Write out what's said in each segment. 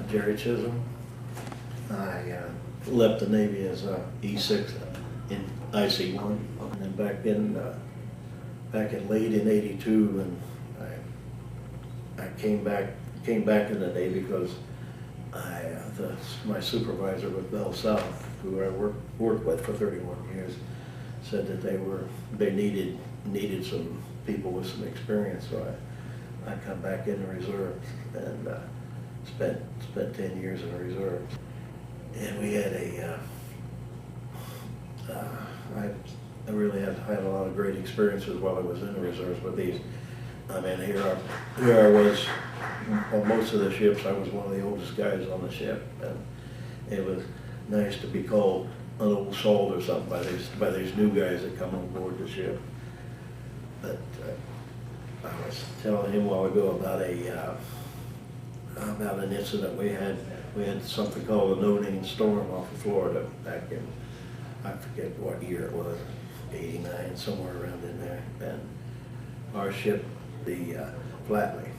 Jerry Chism. I left the Navy as a E6 in IC1, and then back in late in '82, and I came back in the Navy because my supervisor with Bell South, who I worked with for 31 years, said that they needed some people with some experience. So I come back in the reserves and spent 10 years in the reserves. And we had I really had a lot of great experiences while I was in the reserves with these. I mean, here I was, on most of the ships, I was one of the oldest guys on the ship, and it was nice to be called an old salt or something by these new guys that come on board the ship. But I was telling him a while ago about an incident we had. We had something called a no-name storm off of Florida back in, I forget what year it was, '89, somewhere around in there. And our ship, the Flatley,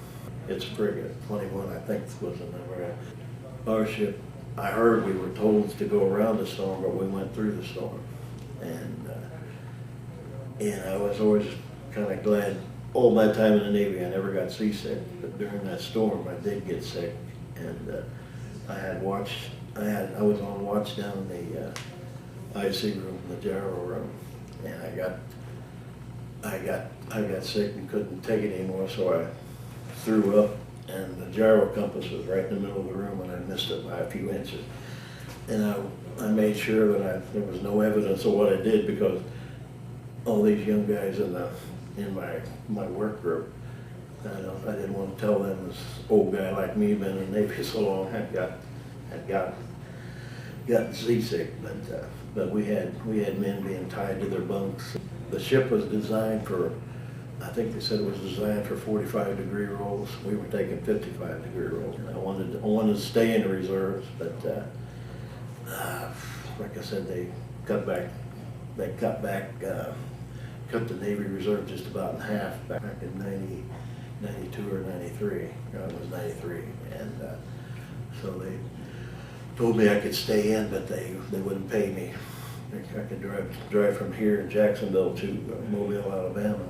it's a frigate, 21 I think was the number. Our ship, I heard we were told to go around the storm, but we went through the storm. And I was always kind of glad. All my time in the Navy, I never got seasick, but during that storm, I did get sick, and I was on watch down in the IC room, the gyro room, and I got sick and couldn't take it anymore, so I threw up, and the gyro compass was right in the middle of the room, and I missed it by a few inches. And I made sure that there was no evidence of what I did, because all these young guys in my work group, I didn't want to tell them, this old guy like me, been in the Navy so long, had gotten seasick. But we had men being tied to their bunks. The ship was designed for, I think they said it was designed for 45-degree rolls. We were taking 55-degree rolls. I wanted to stay in the reserves, but like I said, they cut the Navy Reserve just about in half back in 92 or 93. It was 93, and so they told me I could stay in, but they wouldn't pay me. I could drive from here in Jacksonville to Mobile, Alabama,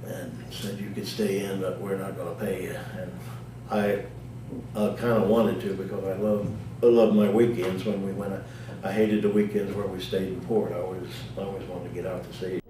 and said you could stay in, but we're not going to pay you. And I kind of wanted to, because I love my weekends when we went. I hated the weekends where we stayed in port. I always wanted to get out to sea.